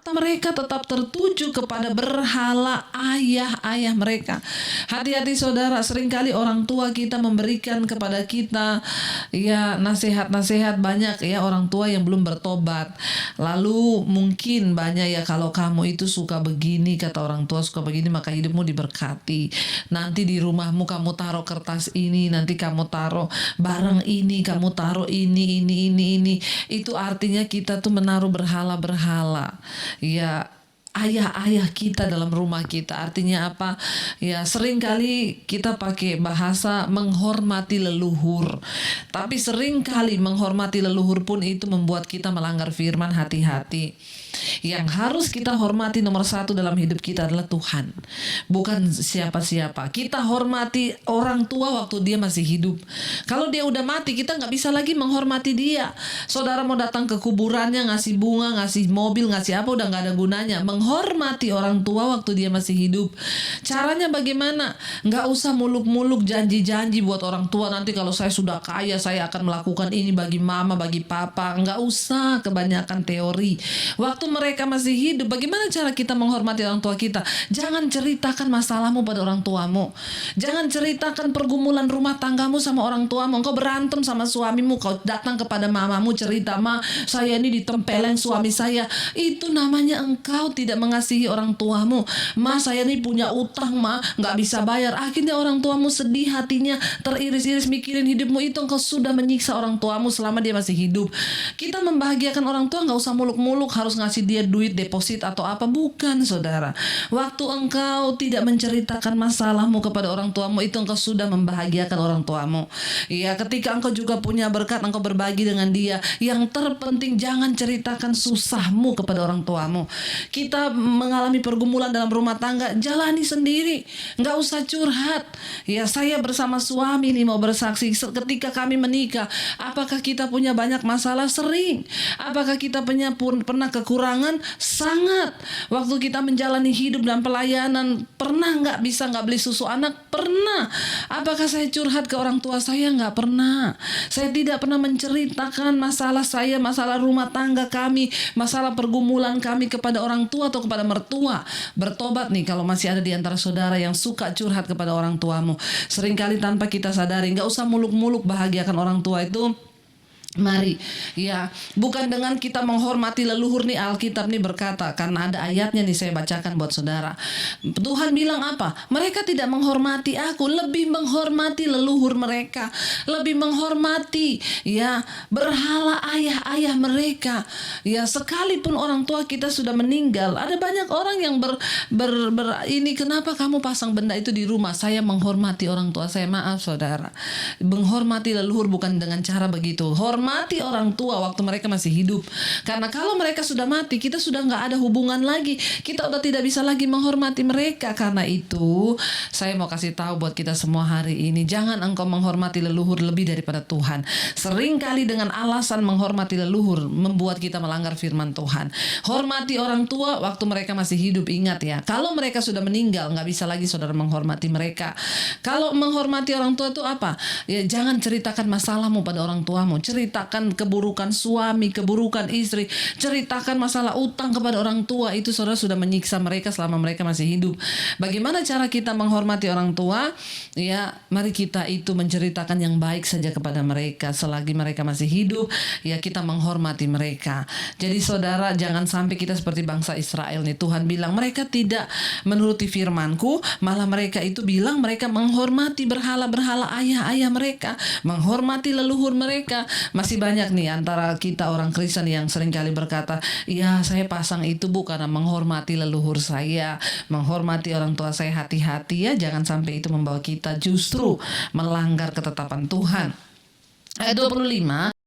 mata mereka tetap tertuju kepada berhala ayah-ayah mereka. Hati-hati saudara, seringkali orang tua kita memberikan kepada kita ya nasihat-nasihat banyak ya, orang tua yang belum bertobat. Lalu mungkin banyak ya, kalau kamu itu suka begini, kata orang tua suka begini, maka hidupmu diberkati. Nanti di rumahmu kamu taruh kertas ini, nanti kamu taruh barang ini, kamu taruh ini. Itu artinya kita tuh menaruh berhala-berhala. Ya, ayah-ayah kita dalam rumah kita. Artinya apa? Ya, seringkali kita pakai bahasa menghormati leluhur. Tapi seringkali menghormati leluhur pun itu membuat kita melanggar firman. Hati-hati. Yang harus kita hormati nomor satu dalam hidup kita adalah Tuhan, bukan siapa-siapa. Kita hormati orang tua waktu dia masih hidup. Kalau dia udah mati, kita nggak bisa lagi menghormati dia. Saudara mau datang ke kuburannya, ngasih bunga, ngasih mobil, ngasih apa, udah nggak ada gunanya. Menghormati orang tua waktu dia masih hidup. Caranya bagaimana? Nggak usah muluk-muluk janji-janji buat orang tua, nanti kalau saya sudah kaya saya akan melakukan ini bagi mama, bagi papa. Nggak usah kebanyakan teori. Waktu mereka masih hidup, bagaimana cara kita menghormati orang tua kita? Jangan ceritakan masalahmu pada orang tuamu. Jangan ceritakan pergumulan rumah tanggamu sama orang tuamu. Engkau berantem sama suamimu, kau datang kepada mamamu cerita, "Ma, saya ini ditempeleng suami saya." Itu namanya engkau tidak mengasihi orang tuamu. "Ma, saya ini punya utang, Ma, nggak bisa bayar." Akhirnya orang tuamu sedih hatinya, teriris-iris mikirin hidupmu. Itu engkau sudah menyiksa orang tuamu selama dia masih hidup. Kita membahagiakan orang tua nggak usah muluk-muluk harus ngasih dia duit deposit atau apa, bukan saudara. Waktu engkau tidak menceritakan masalahmu kepada orang tuamu, itu engkau sudah membahagiakan orang tuamu. Ya, ketika engkau juga punya berkat, engkau berbagi dengan dia. Yang terpenting jangan ceritakan susahmu kepada orang tuamu. Kita mengalami pergumulan dalam rumah tangga, jalani sendiri, nggak usah curhat. Ya, saya bersama suami nih mau bersaksi, ketika kami menikah, apakah kita punya banyak masalah? Sering. Apakah kita pernah kekurangan? Sangat. Waktu kita menjalani hidup dan pelayanan, pernah nggak beli susu anak? Pernah. Apakah saya curhat ke orang tua saya? Nggak pernah. Saya tidak pernah menceritakan masalah saya, masalah rumah tangga kami, masalah pergumulan kami kepada orang tua atau kepada mertua. Bertobat nih kalau masih ada di antara saudara yang suka curhat kepada orang tuamu. Seringkali tanpa kita sadari. Nggak usah muluk-muluk bahagiakan orang tua itu. Mari, ya, bukan dengan kita menghormati leluhur nih. Alkitab nih berkata, karena ada ayatnya nih saya bacakan buat saudara. Tuhan bilang apa? Mereka tidak menghormati aku, lebih menghormati leluhur mereka, lebih menghormati ya berhala ayah-ayah mereka. Ya, sekalipun orang tua kita sudah meninggal, ada banyak orang yang ini, kenapa kamu pasang benda itu di rumah? Saya menghormati orang tua saya. Maaf saudara, menghormati leluhur bukan dengan cara begitu. Hormati orang tua waktu mereka masih hidup. Karena kalau mereka sudah mati, kita sudah nggak ada hubungan lagi. Kita udah tidak bisa lagi menghormati mereka. Karena itu, saya mau kasih tahu buat kita semua hari ini, jangan engkau menghormati leluhur lebih daripada Tuhan. Seringkali dengan alasan menghormati leluhur membuat kita melanggar firman Tuhan. Hormati orang tua waktu mereka masih hidup. Ingat ya, kalau mereka sudah meninggal, nggak bisa lagi saudara menghormati mereka. Kalau menghormati orang tua itu apa? Ya, jangan ceritakan masalahmu pada orang tuamu. Ceritakan keburukan suami, keburukan istri, ceritakan masalah utang kepada orang tua. Itu saudara sudah menyiksa mereka selama mereka masih hidup. Bagaimana cara kita menghormati orang tua? Ya, mari kita itu menceritakan yang baik saja kepada mereka selagi mereka masih hidup. Ya, kita menghormati mereka. Jadi saudara, jangan sampai kita seperti bangsa Israel nih. Tuhan bilang mereka tidak menuruti firmanku, malah mereka itu bilang mereka menghormati berhala-berhala ayah-ayah mereka, menghormati leluhur mereka. Masih banyak nih antara kita orang Kristen yang seringkali berkata, "Ya, saya pasang itu karena menghormati leluhur saya, menghormati orang tua saya." Hati-hati ya, jangan sampai itu membawa kita justru melanggar ketetapan Tuhan. Ayat 25.